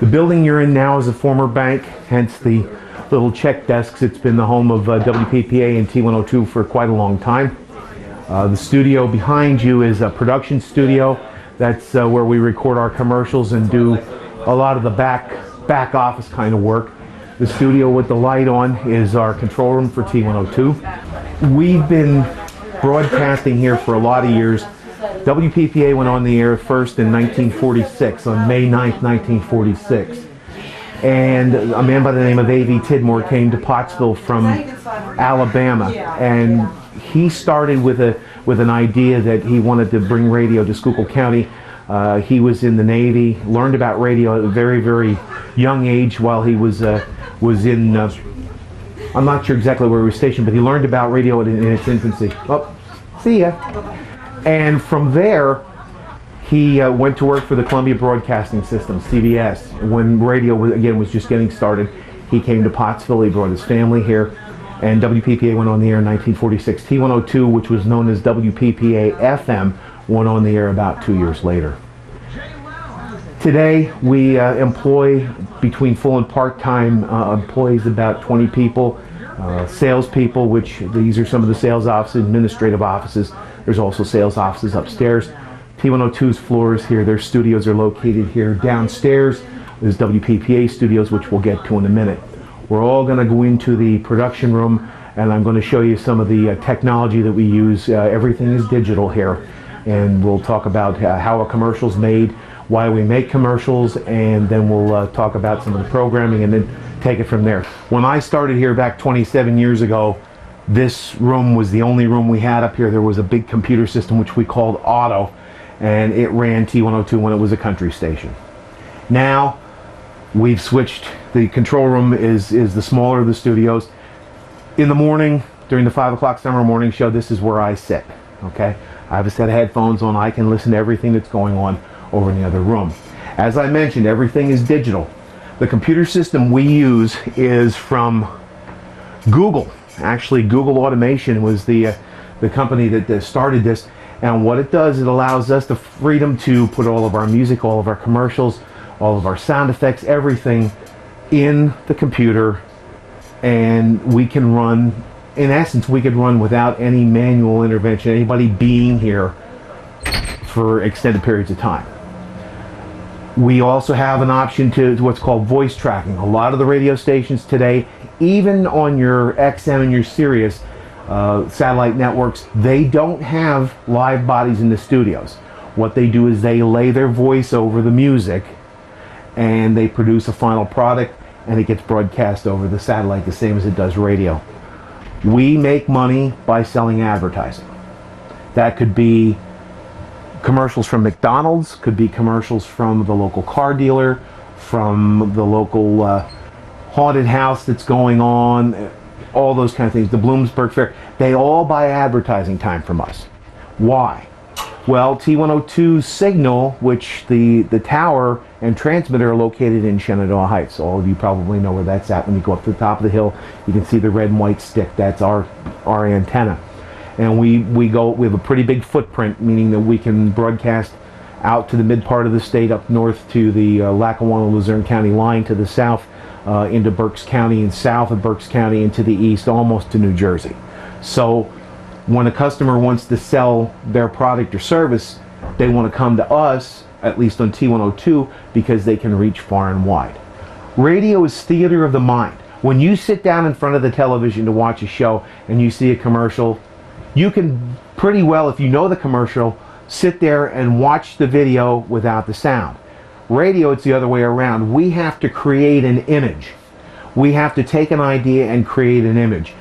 The building you're in now is a former bank, hence the little check desks. It's been the home of WPPA and T102 for quite a long time. The studio behind you is a production studio. That's where we record our commercials and do a lot of the back office kind of work. The studio with the light on is our control room for T102. We've been broadcasting here for a lot of years. WPPA went on the air first in 1946, on May 9th, 1946. And a man by the name of A.V. Tidmore came to Pottsville from Alabama, and he started with an idea that he wanted to bring radio to Schuylkill County. He was in the Navy, learned about radio at a very, very young age while he was in, I'm not sure exactly where he was stationed, but he learned about radio in its infancy. Oh, see ya. And from there, he went to work for the Columbia Broadcasting System, CBS. When radio was just getting started, he came to Pottsville. He brought his family here, and WPPA went on the air in 1946. T102, which was known as WPPA FM, went on the air about 2 years later. Today, we employ between full and part-time employees about 20 people, salespeople, which these are some of the sales offices, administrative offices. There's also sales offices upstairs. T102's floors here, their studios are located here. Downstairs is WPPA studios, which we'll get to in a minute. We're all going to go into the production room, and I'm going to show you some of the technology that we use. Everything is digital here, and we'll talk about how a commercial's made, why we make commercials, and then we'll talk about some of the programming and then take it from there. When I started here back 27 years ago, this room was the only room we had up here. There was a big computer system which we called Auto, and it ran T102 when it was a country station. Now we've switched. The control room is the smaller of the studios. In the morning, during the 5 o'clock summer morning show, this is where I sit. Okay, I have a set of headphones on. I can listen to everything that's going on over in the other room. As I mentioned, everything is digital. The computer system we use is from Google. Actually, Google Automation was the company that started this, and what it does, it allows us the freedom to put all of our music, all of our commercials, all of our sound effects, everything in the computer, and we can run, in essence, we could run without any manual intervention, anybody being here for extended periods of time. We also have an option to what's called voice tracking. A lot of the radio stations today, even on your XM and your Sirius satellite networks, they don't have live bodies in the studios. What they do is they lay their voice over the music, and they produce a final product, and it gets broadcast over the satellite the same as it does radio. We make money by selling advertising. That could be commercials from McDonald's, could be commercials from the local car dealer, from the local haunted house that's going on, all those kind of things, the Bloomsburg Fair. They all buy advertising time from us. Why? Well, T102's signal, which the tower and transmitter are located in Shenandoah Heights. All of you probably know where that's at. When you go up to the top of the hill, you can see the red and white stick. That's our antenna. And we have a pretty big footprint, meaning that we can broadcast out to the mid part of the state, up north to the Lackawanna-Luzerne County line, to the south into Berks County, and south of Berks County into the east, almost to New Jersey. So when a customer wants to sell their product or service, they want to come to us, at least on T102, because they can reach far and wide. Radio is theater of the mind. When you sit down in front of the television to watch a show and you see a commercial, you can pretty well, if you know the commercial, sit there and watch the video without the sound. Radio, it's the other way around. We have to create an image. We have to take an idea and create an image.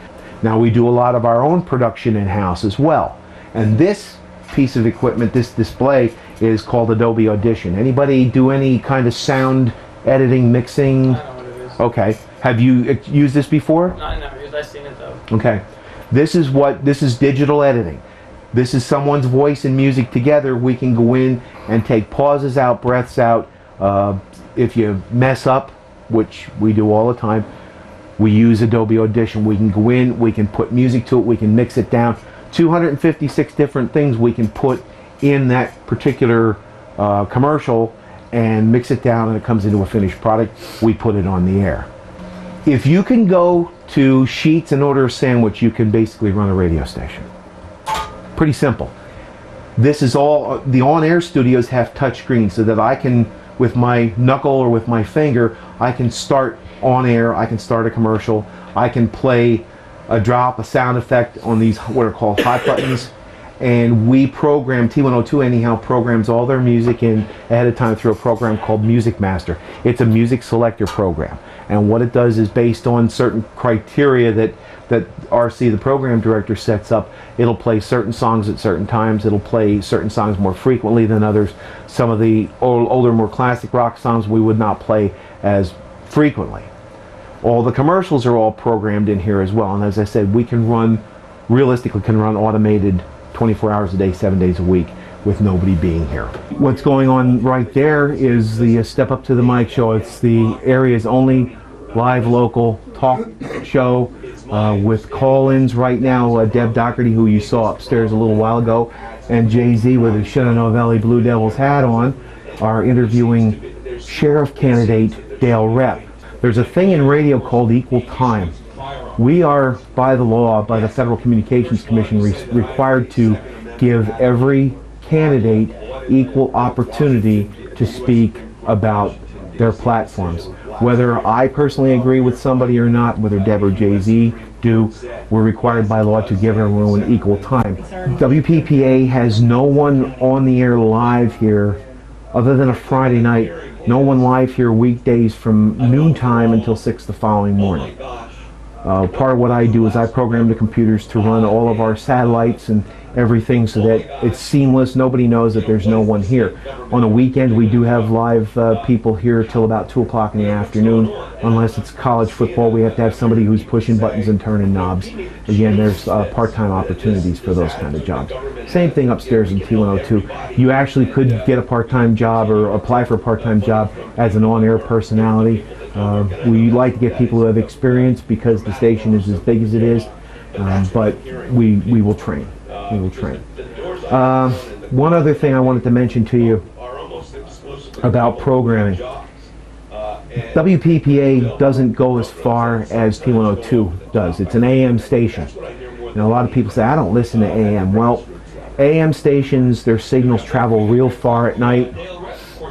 Now, we do a lot of our own production in-house as well. And this piece of equipment, this display, is called Adobe Audition. Anybody do any kind of sound editing, mixing? I know what it is. Okay. Have you used this before? No, I never used it. I've seen it though. Okay. This is digital editing. This is someone's voice and music together. We can go in and take pauses out, breaths out. If you mess up, which we do all the time, we use Adobe Audition. We can go in, we can put music to it, we can mix it down. 256 different things we can put in that particular commercial, and mix it down, and it comes into a finished product. We put it on the air. If you can go to Sheets and order a sandwich, you can basically run a radio station. Pretty simple. This is all, the on-air studios have touch screens so that I can, with my knuckle or with my finger, I can start on air, I can start a commercial, I can play a drop, a sound effect on these what are called hot buttons, and we program, T102 anyhow programs all their music in ahead of time through a program called Music Master. It's a music selector program, and what it does is based on certain criteria that RC, the program director, sets up. It'll play certain songs at certain times. It'll play certain songs more frequently than others. Some of the older, more classic rock songs we would not play as frequently. All the commercials are all programmed in here as well, and as I said, we can run, realistically can run automated 24 hours a day, 7 days a week with nobody being here. What's going on right there is the Step Up to the Mic show. It's the area's only live local talk show with call-ins right now. Deb Doherty, who you saw upstairs a little while ago, and Jay-Z with his Shenandoah Valley Blue Devils hat on, are interviewing sheriff candidate Dale Rep. There's a thing in radio called equal time. We are, by the law, by the Federal Communications Commission, required to give every candidate equal opportunity to speak about their platforms. Whether I personally agree with somebody or not, whether Deb or Jay-Z do, we're required by law to give everyone equal time. WPPA has no one on the air live here other than a Friday night. No one live here weekdays from noontime until 6 the following morning. Part of what I do is I program the computers to run all of our satellites and everything so that it's seamless. Nobody knows that there's no one here. On a weekend, we do have live people here till about 2 o'clock in the afternoon. Unless it's college football, we have to have somebody who's pushing buttons and turning knobs. Again, there's part-time opportunities for those kind of jobs. Same thing upstairs in T102. You actually could get a part-time job or apply for a part-time job as an on-air personality. We like to get people who have experience because the station is as big as it is, but we will train. We will train. One other thing I wanted to mention to you about programming. WPPA doesn't go as far as T102 does. It's an AM station. And a lot of people say, I don't listen to AM. Well, AM stations, their signals travel real far at night.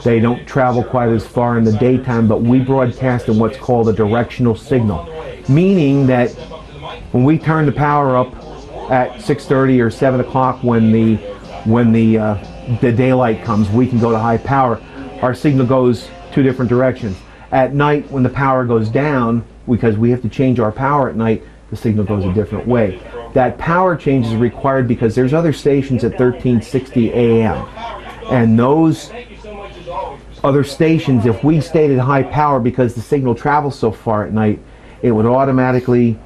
They don't travel quite as far in the daytime, but we broadcast in what's called a directional signal, meaning that when we turn the power up at 6:30 or 7 o'clock when the daylight comes, we can go to high power. Our signal goes two different directions. At night, when the power goes down, because we have to change our power at night, the signal goes a different way. That power change is required because there's other stations at 1360 AM, and those other stations, if we stayed at high power because the signal travels so far at night, it would automatically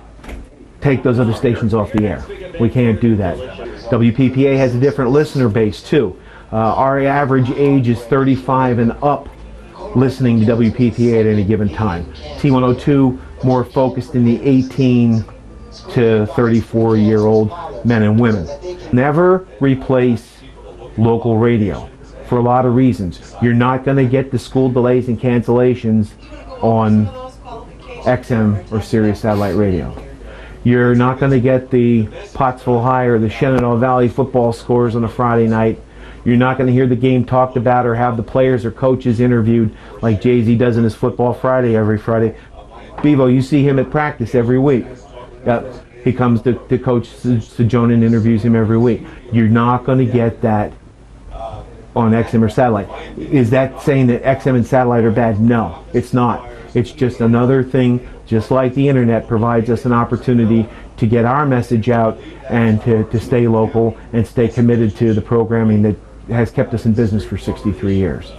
take those other stations off the air. We can't do that. WPPA has a different listener base too. Our average age is 35 and up listening to WPPA at any given time. T102 more focused in the 18 to 34-year-old men and women. Never replace local radio for a lot of reasons. You're not going to get the school delays and cancellations on XM or Sirius satellite radio. You're not going to get the Pottsville High or the Shenandoah Valley football scores on a Friday night. You're not going to hear the game talked about or have the players or coaches interviewed like Jay-Z does in his Football Friday every Friday. Bevo, you see him at practice every week. He comes to Coach Sajona and interviews him every week. You're not going to get that on XM or satellite. Is that saying that XM and satellite are bad? No, it's not. It's just another thing, just like the internet provides us an opportunity to get our message out and to stay local and stay committed to the programming that has kept us in business for 63 years.